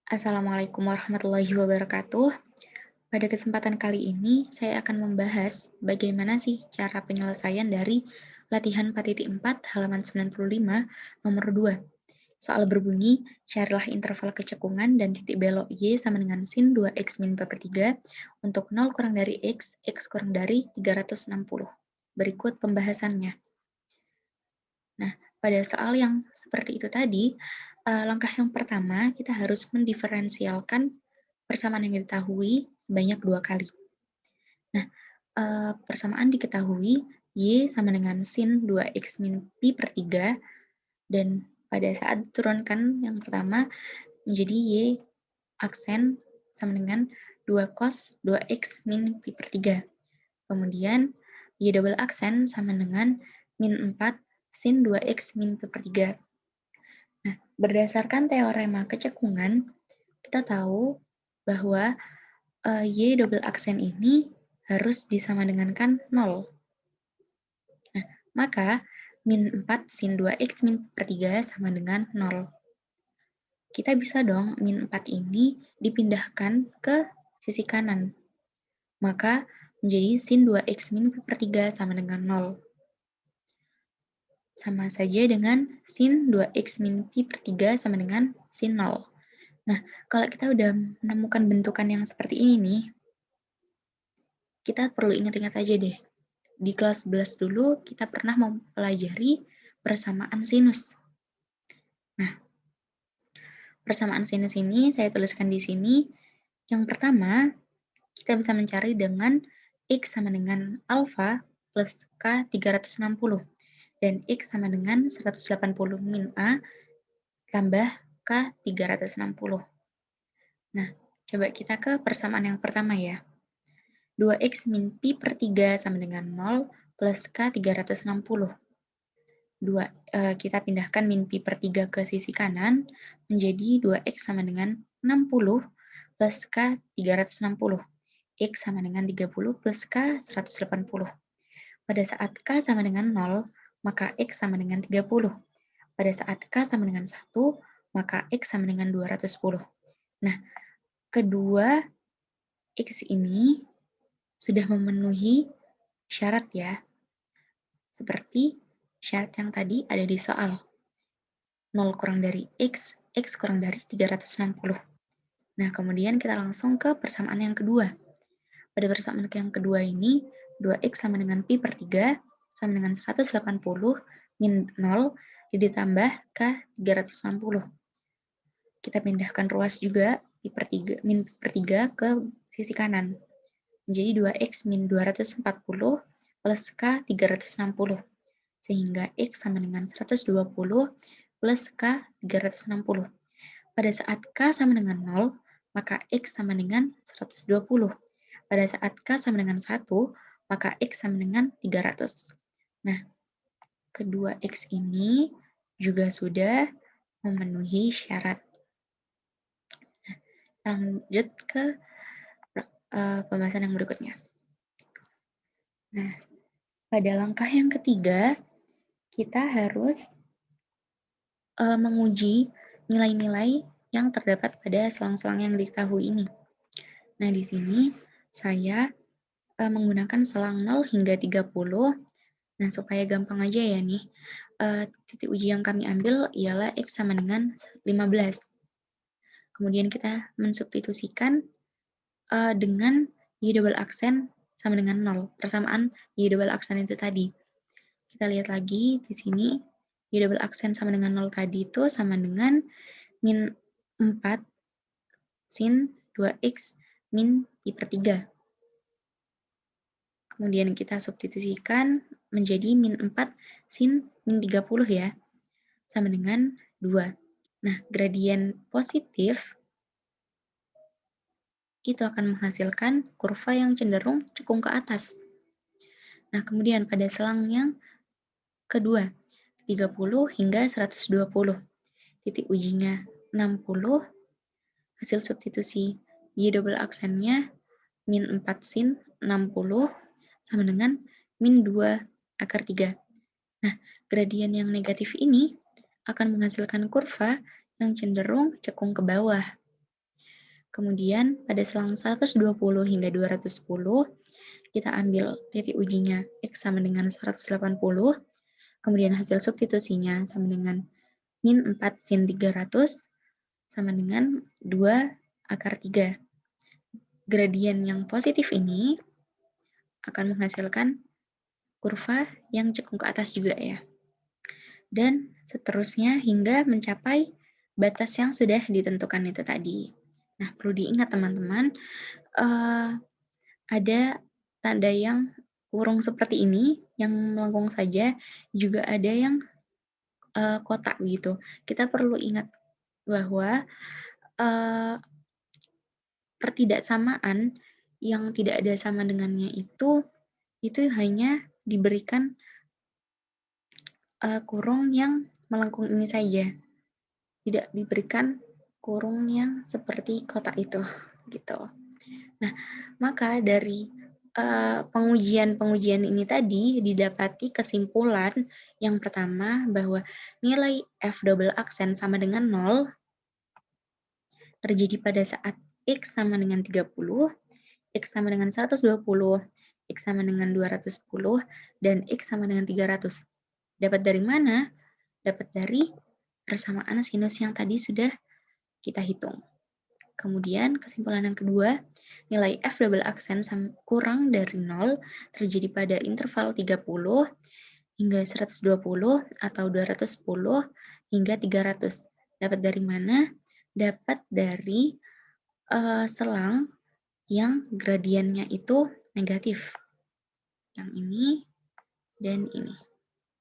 Assalamualaikum warahmatullahi wabarakatuh. Pada kesempatan kali ini, saya akan membahas bagaimana sih cara penyelesaian dari latihan 4.4 halaman 95 nomor 2. Soal berbunyi, carilah interval kecekungan dan titik belok Y sama dengan sin 2x min P per 3 untuk 0 kurang dari X kurang dari 360. Berikut pembahasannya. Nah, pada soal yang seperti itu tadi, langkah yang pertama kita harus mendiferensialkan persamaan yang diketahui sebanyak 2 kali. Nah, persamaan diketahui Y sama dengan sin 2x min Pi per 3, dan pada saat diturunkan yang pertama menjadi Y aksen sama dengan 2 cos 2x min Pi per 3. Kemudian Y double aksen sama dengan min 4 sin 2x min Pi per 3. Nah, berdasarkan teorema kecekungan, kita tahu bahwa Y double aksen ini harus disamadengankan 0. Nah, maka min 4 sin 2x min per 3 sama dengan 0. Kita bisa dong min 4 ini dipindahkan ke sisi kanan. Maka menjadi sin 2x min per 3 sama dengan 0. Sama saja dengan sin 2x min pi per 3 sama dengan sin 0. Nah, kalau kita udah menemukan bentukan yang seperti ini nih, kita perlu ingat-ingat aja deh. Di kelas 11 dulu kita pernah mempelajari persamaan sinus. Nah, persamaan sinus ini saya tuliskan di sini. Yang pertama, kita bisa mencari dengan X sama dengan alfa plus K 360. Dan X sama dengan 180 min A tambah K 360. Nah, coba kita ke persamaan yang pertama ya. 2x min pi per 3 sama dengan 0 plus K 360. Kita pindahkan min pi per 3 ke sisi kanan menjadi 2x sama dengan 60 plus K 360. X sama dengan 30 plus K 180. Pada saat K sama dengan 0, maka X sama dengan 30. Pada saat K sama dengan 1, maka X sama dengan 210. Nah, kedua X ini sudah memenuhi syarat ya. Seperti syarat yang tadi ada di soal. 0 kurang dari X, X kurang dari 360. Nah, kemudian kita langsung ke persamaan yang kedua. Pada persamaan yang kedua ini, 2X sama dengan Pi per 3 sama dengan 180 min 0 ditambah K 360. Kita pindahkan ruas juga Pi per 3, min Pi per 3 ke sisi kanan. Menjadi 2X min 240 plus K 360. Sehingga X sama dengan 120 plus K 360. Pada saat K sama dengan 0, maka X sama dengan 120. Pada saat K sama dengan 1, maka X sama dengan 300. Nah, kedua X ini juga sudah memenuhi syarat. Lanjut ke pembahasan yang berikutnya. Nah, pada langkah yang ketiga, kita harus menguji nilai-nilai yang terdapat pada selang-selang yang diketahui ini. Nah, di sini saya menggunakan selang 0 hingga 30. Nah, supaya gampang aja ya nih, titik uji yang kami ambil ialah X sama dengan 15. Kemudian kita mensubstitusikan dengan Y double aksen sama dengan 0. Persamaan Y double aksen itu tadi. Kita lihat lagi di sini, Y double aksen sama dengan 0 tadi itu sama dengan min 4 sin 2X min Pi per 3. Kemudian kita substitusikan menjadi min 4 sin min 30 ya, sama dengan 2. Nah, gradien positif itu akan menghasilkan kurva yang cenderung cekung ke atas. Nah, kemudian pada selang yang kedua, 30 hingga 120. Titik ujinya 60, hasil substitusi Y double aksennya min 4 sin 60 sama dengan min 2 akar 3. Nah, gradien yang negatif ini akan menghasilkan kurva yang cenderung cekung ke bawah. Kemudian pada selang 120 hingga 210, kita ambil titik ujinya X sama dengan 180, kemudian hasil substitusinya sama dengan min 4 sin 300 sama dengan 2 akar 3. Gradien yang positif ini akan menghasilkan kurva yang cekung ke atas juga ya. Dan seterusnya hingga mencapai batas yang sudah ditentukan itu tadi. Nah, perlu diingat teman-teman, ada tanda yang kurung seperti ini, yang melengkung saja, juga ada yang kotak begitu. Kita perlu ingat bahwa pertidaksamaan yang tidak ada sama dengannya itu hanya diberikan kurung yang melengkung ini saja, tidak diberikan kurung yang seperti kotak itu, gitu. Nah, maka dari pengujian ini tadi didapati kesimpulan yang pertama bahwa nilai F double aksen sama dengan 0 terjadi pada saat X sama dengan 30, X sama dengan 120, X sama dengan 210, dan X sama dengan 300. Dapat dari mana? Dapat dari persamaan sinus yang tadi sudah kita hitung. Kemudian kesimpulan yang kedua, nilai F double aksen kurang dari 0 terjadi pada interval 30 hingga 120 atau 210 hingga 300. Dapat dari mana? Dapat dari selang yang gradiennya itu negatif. Yang ini dan ini.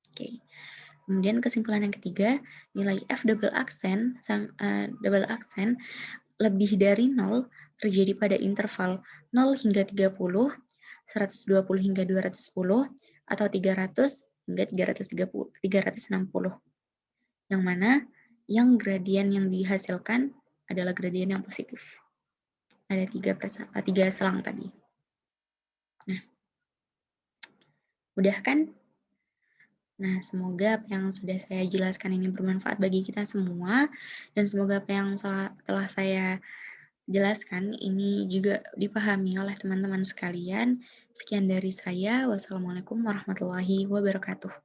Oke. Kemudian kesimpulan yang ketiga, nilai F double aksen lebih dari 0 terjadi pada interval 0 hingga 30, 120 hingga 210, atau 300 hingga 360. Yang mana yang gradien yang dihasilkan adalah gradien yang positif. Ada tiga selang tadi. Nah, mudah kan? Nah, semoga apa yang sudah saya jelaskan ini bermanfaat bagi kita semua, dan semoga apa yang telah saya jelaskan ini juga dipahami oleh teman-teman sekalian. Sekian dari saya. Wassalamualaikum warahmatullahi wabarakatuh.